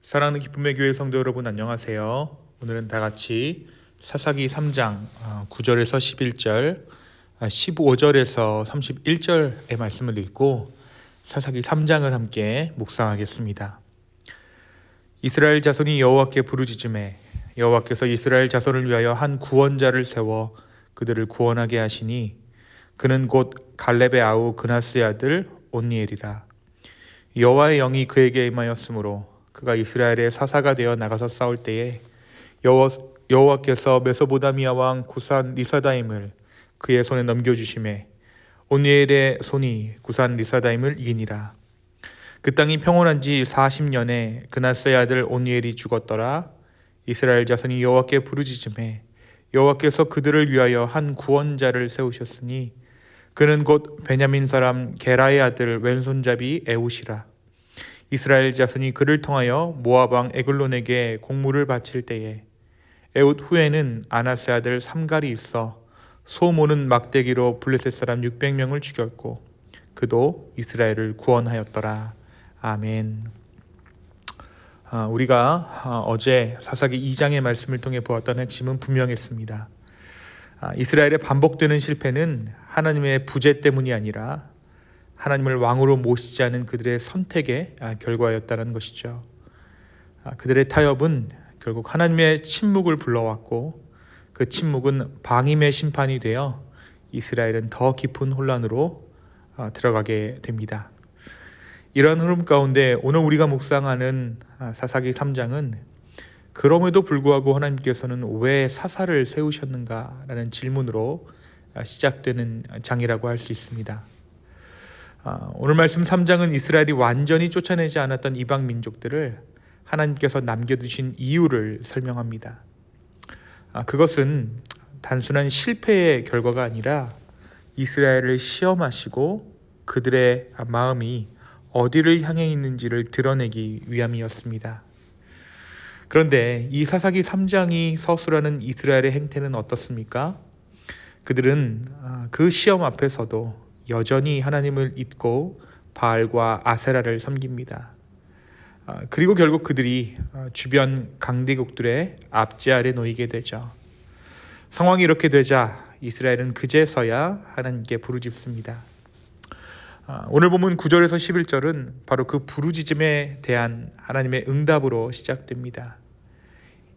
사랑하는 기쁨의 교회 성도 여러분, 안녕하세요. 오늘은 다 같이 사사기 3장 9절에서 11절, 15절에서 31절의 말씀을 읽고 사사기 3장을 함께 묵상하겠습니다. 이스라엘 자손이 여호와께 부르짖음에 여호와께서 이스라엘 자손을 위하여 한 구원자를 세워 그들을 구원하게 하시니 그는 곧 갈렙의 아우 그나스의 아들 온니엘이라. 여호와의 영이 그에게 임하였으므로 그가 이스라엘의 사사가 되어 나가서 싸울 때에 여호와께서 메소보다미아 왕 구산 리사다임을 그의 손에 넘겨주심에 온니엘의 손이 구산 리사다임을 이기니라. 그 땅이 평온한 지 40년에 그나스의 아들 온니엘이 죽었더라. 이스라엘 자손이 여호와께 부르짖음에 여호와께서 그들을 위하여 한 구원자를 세우셨으니 그는 곧 베냐민 사람 게라의 아들 왼손잡이 에훗이라. 이스라엘 자손이 그를 통하여 모압 왕 에글론에게 공물을 바칠 때에 에훗 후에는 아나스의 아들 삼갈이 있어 소 모는 막대기로 블레셋 사람 600명을 죽였고 그도 이스라엘을 구원하였더라. 아멘. 우리가 어제 사사기 2장의 말씀을 통해 보았던 핵심은 분명했습니다. 이스라엘의 반복되는 실패는 하나님의 부재 때문이 아니라 하나님을 왕으로 모시지 않은 그들의 선택의 결과였다는 것이죠. 그들의 타협은 결국 하나님의 침묵을 불러왔고 그 침묵은 방임의 심판이 되어 이스라엘은 더 깊은 혼란으로 들어가게 됩니다. 이러한 흐름 가운데 오늘 우리가 묵상하는 사사기 3장은 그럼에도 불구하고 하나님께서는 왜 사사를 세우셨는가라는 질문으로 시작되는 장이라고 할 수 있습니다. 오늘 말씀 3장은 이스라엘이 완전히 쫓아내지 않았던 이방 민족들을 하나님께서 남겨두신 이유를 설명합니다. 그것은 단순한 실패의 결과가 아니라 이스라엘을 시험하시고 그들의 마음이 어디를 향해 있는지를 드러내기 위함이었습니다. 그런데 이 사사기 3장이 서술하는 이스라엘의 행태는 어떻습니까? 그들은 그 시험 앞에서도 여전히 하나님을 잊고 바알과 아세라를 섬깁니다. 그리고 결국 그들이 주변 강대국들의 압제 아래 놓이게 되죠. 상황이 이렇게 되자 이스라엘은 그제서야 하나님께 부르짖습니다. 오늘 본문 9절에서 11절은 바로 그 부르짖음에 대한 하나님의 응답으로 시작됩니다.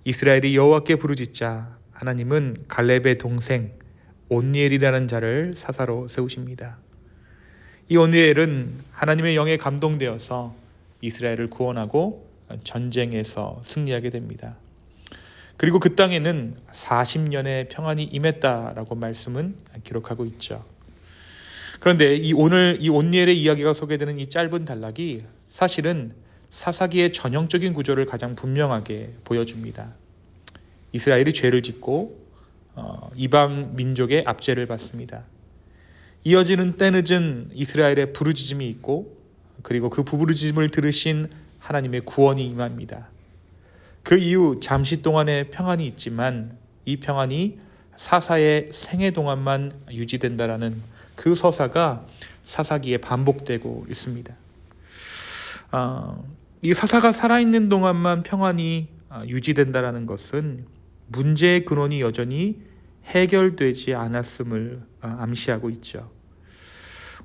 이스라엘이 여호와께 부르짖자 하나님은 갈렙의 동생 온니엘이라는 자를 사사로 세우십니다. 이 온니엘은 하나님의 영에 감동되어서 이스라엘을 구원하고 전쟁에서 승리하게 됩니다. 그리고 그 땅에는 40년의 평안이 임했다라고 말씀은 기록하고 있죠. 그런데 오늘 이 온니엘의 이야기가 소개되는 이 짧은 단락이 사실은 사사기의 전형적인 구조를 가장 분명하게 보여줍니다. 이스라엘이 죄를 짓고 이방 민족의 압제를 받습니다. 이어지는 때늦은 이스라엘의 부르짖음이 있고 그리고 그 부르짖음을 들으신 하나님의 구원이 임합니다. 그 이후 잠시 동안의 평안이 있지만 이 평안이 사사의 생애 동안만 유지된다라는 그 서사가 사사기에 반복되고 있습니다. 이 사사가 살아있는 동안만 평안이 유지된다라는 것은 문제의 근원이 여전히 해결되지 않았음을 암시하고 있죠.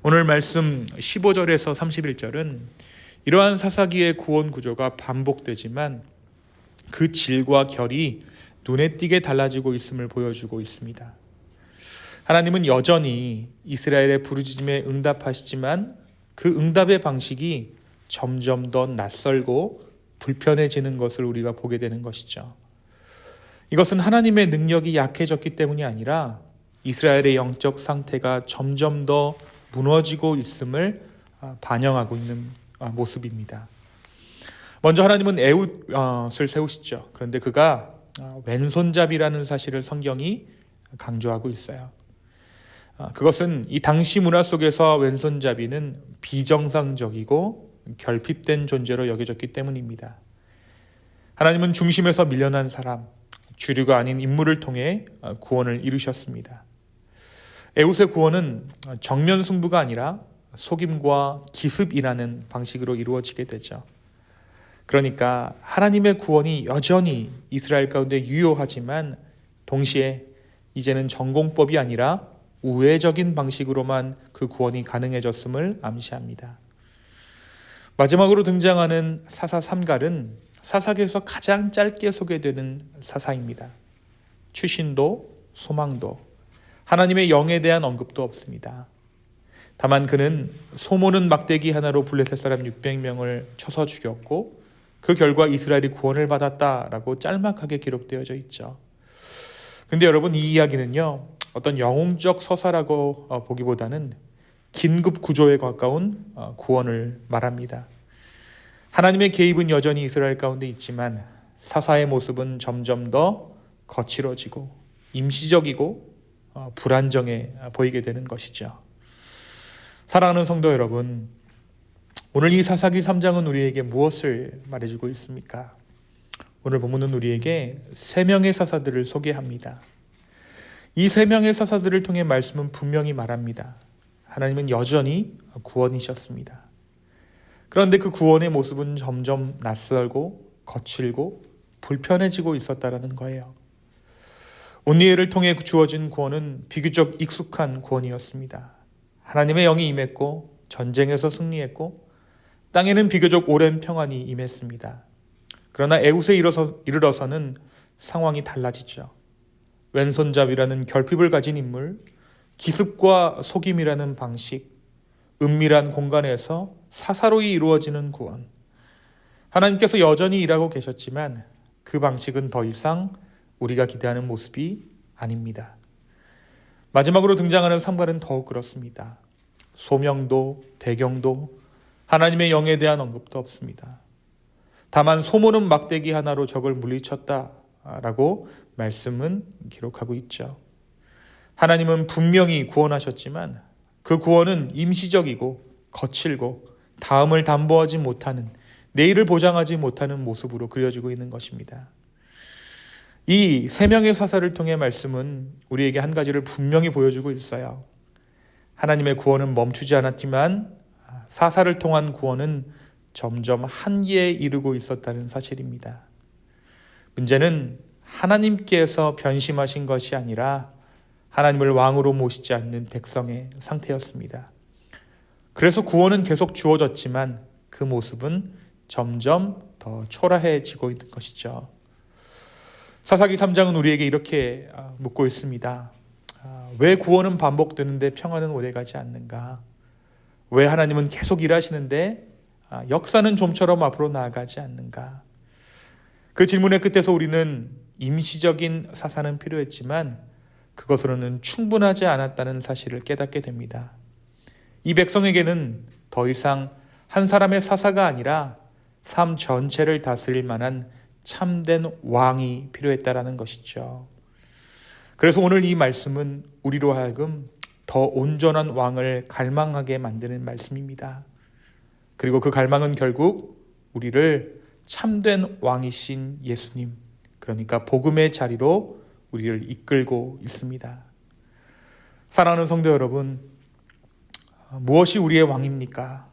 오늘 말씀 15절에서 31절은 이러한 사사기의 구원 구조가 반복되지만 그 질과 결이 눈에 띄게 달라지고 있음을 보여주고 있습니다. 하나님은 여전히 이스라엘의 부르짖음에 응답하시지만 그 응답의 방식이 점점 더 낯설고 불편해지는 것을 우리가 보게 되는 것이죠. 이것은 하나님의 능력이 약해졌기 때문이 아니라 이스라엘의 영적 상태가 점점 더 무너지고 있음을 반영하고 있는 모습입니다. 먼저 하나님은 에훗을 세우시죠. 그런데 그가 왼손잡이라는 사실을 성경이 강조하고 있어요. 그것은 이 당시 문화 속에서 왼손잡이는 비정상적이고 결핍된 존재로 여겨졌기 때문입니다. 하나님은 중심에서 밀려난 사람, 주류가 아닌 인물을 통해 구원을 이루셨습니다. 에훗의 구원은 정면 승부가 아니라 속임과 기습이라는 방식으로 이루어지게 되죠. 그러니까 하나님의 구원이 여전히 이스라엘 가운데 유효하지만 동시에 이제는 전공법이 아니라 우회적인 방식으로만 그 구원이 가능해졌음을 암시합니다. 마지막으로 등장하는 사사 삼갈은 사사기에서 가장 짧게 소개되는 사사입니다. 출신도 소망도 하나님의 영에 대한 언급도 없습니다. 다만 그는 소모는 막대기 하나로 블레셋 사람 600명을 쳐서 죽였고 그 결과 이스라엘이 구원을 받았다라고 짤막하게 기록되어져 있죠. 근데 여러분, 이 이야기는요, 어떤 영웅적 서사라고 보기보다는 긴급 구조에 가까운 구원을 말합니다. 하나님의 개입은 여전히 이스라엘 가운데 있지만 사사의 모습은 점점 더 거칠어지고 임시적이고 불안정해 보이게 되는 것이죠. 사랑하는 성도 여러분, 오늘 이 사사기 3장은 우리에게 무엇을 말해주고 있습니까? 오늘 본문은 우리에게 3명의 사사들을 소개합니다. 이 3명의 사사들을 통해 말씀은 분명히 말합니다. 하나님은 여전히 구원이셨습니다. 그런데 그 구원의 모습은 점점 낯설고 거칠고 불편해지고 있었다는 거예요. 온니엘을 통해 주어진 구원은 비교적 익숙한 구원이었습니다. 하나님의 영이 임했고 전쟁에서 승리했고 땅에는 비교적 오랜 평안이 임했습니다. 그러나 에웃에 이르러서는 상황이 달라지죠. 왼손잡이라는 결핍을 가진 인물, 기습과 속임이라는 방식, 은밀한 공간에서 사사로이 이루어지는 구원. 하나님께서 여전히 일하고 계셨지만 그 방식은 더 이상 우리가 기대하는 모습이 아닙니다. 마지막으로 등장하는 삼갈은 더욱 그렇습니다. 소명도 배경도 하나님의 영에 대한 언급도 없습니다. 다만 소모는 막대기 하나로 적을 물리쳤다라고 말씀은 기록하고 있죠. 하나님은 분명히 구원하셨지만 그 구원은 임시적이고 거칠고 다음을 담보하지 못하는, 내일을 보장하지 못하는 모습으로 그려지고 있는 것입니다. 이 3명의 사사를 통해 말씀은 우리에게 한 가지를 분명히 보여주고 있어요. 하나님의 구원은 멈추지 않았지만 사사를 통한 구원은 점점 한계에 이르고 있었다는 사실입니다. 문제는 하나님께서 변심하신 것이 아니라 하나님을 왕으로 모시지 않는 백성의 상태였습니다. 그래서 구원은 계속 주어졌지만 그 모습은 점점 더 초라해지고 있는 것이죠. 사사기 3장은 우리에게 이렇게 묻고 있습니다. 왜 구원은 반복되는데 평안은 오래가지 않는가? 왜 하나님은 계속 일하시는데 역사는 좀처럼 앞으로 나아가지 않는가? 그 질문의 끝에서 우리는 임시적인 사사는 필요했지만 그것으로는 충분하지 않았다는 사실을 깨닫게 됩니다. 이 백성에게는 더 이상 한 사람의 사사가 아니라 삶 전체를 다스릴 만한 참된 왕이 필요했다라는 것이죠. 그래서 오늘 이 말씀은 우리로 하여금 더 온전한 왕을 갈망하게 만드는 말씀입니다. 그리고 그 갈망은 결국 우리를 참된 왕이신 예수님, 그러니까 복음의 자리로 우리를 이끌고 있습니다. 사랑하는 성도 여러분, 무엇이 우리의 왕입니까?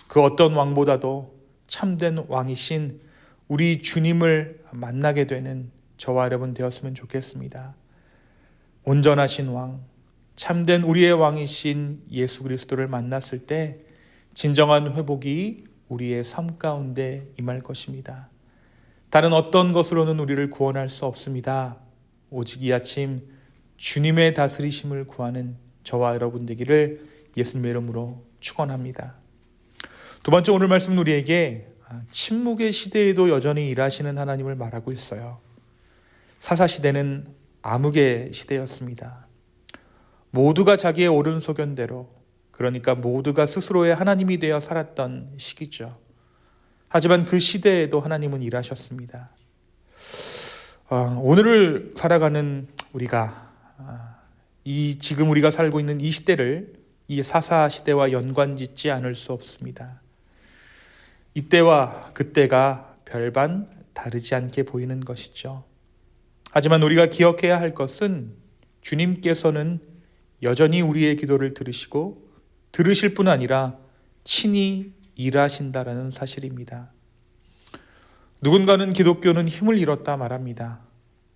그 어떤 왕보다도 참된 왕이신 우리 주님을 만나게 되는 저와 여러분 되었으면 좋겠습니다. 온전하신 왕, 참된 우리의 왕이신 예수 그리스도를 만났을 때 진정한 회복이 우리의 삶 가운데 임할 것입니다. 다른 어떤 것으로는 우리를 구원할 수 없습니다. 오직 이 아침 주님의 다스리심을 구하는 저와 여러분 되기를 예수님의 이름으로 축원합니다. 두 번째, 오늘 말씀은 우리에게 침묵의 시대에도 여전히 일하시는 하나님을 말하고 있어요. 사사시대는 암흑의 시대였습니다. 모두가 자기의 옳은 소견대로, 그러니까 모두가 스스로의 하나님이 되어 살았던 시기죠. 하지만 그 시대에도 하나님은 일하셨습니다. 오늘을 살아가는 우리가 지금 우리가 살고 있는 이 시대를 이 사사 시대와 연관짓지 않을 수 없습니다. 이때와 그때가 별반 다르지 않게 보이는 것이죠. 하지만 우리가 기억해야 할 것은 주님께서는 여전히 우리의 기도를 들으시고 들으실 뿐 아니라 친히 일하신다라는 사실입니다. 누군가는 기독교는 힘을 잃었다 말합니다.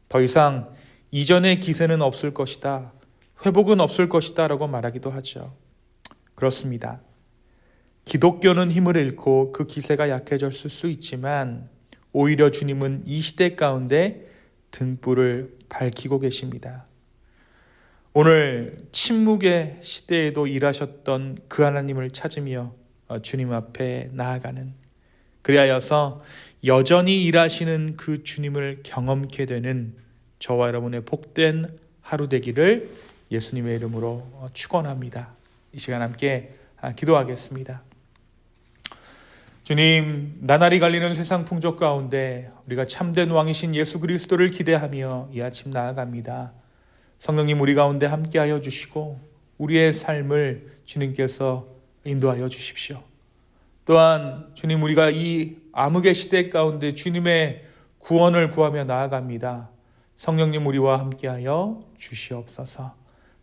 더 이상 이전의 기세는 없을 것이다. 회복은 없을 것이다 라고 말하기도 하죠. 그렇습니다. 기독교는 힘을 잃고 그 기세가 약해졌을 수 있지만 오히려 주님은 이 시대 가운데 등불을 밝히고 계십니다. 오늘 침묵의 시대에도 일하셨던 그 하나님을 찾으며 주님 앞에 나아가는, 그리하여서 여전히 일하시는 그 주님을 경험케 되는 저와 여러분의 복된 하루 되기를 예수님의 이름으로 축원합니다. 이 시간 함께 기도하겠습니다. 주님, 나날이 갈리는 세상 풍조 가운데 우리가 참된 왕이신 예수 그리스도를 기대하며 이 아침 나아갑니다. 성령님 우리 가운데 함께하여 주시고 우리의 삶을 주님께서 인도하여 주십시오. 또한 주님, 우리가 이 암흑의 시대 가운데 주님의 구원을 구하며 나아갑니다. 성령님 우리와 함께하여 주시옵소서.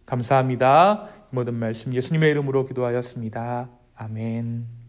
감사합니다. 모든 말씀 예수님의 이름으로 기도하였습니다. 아멘.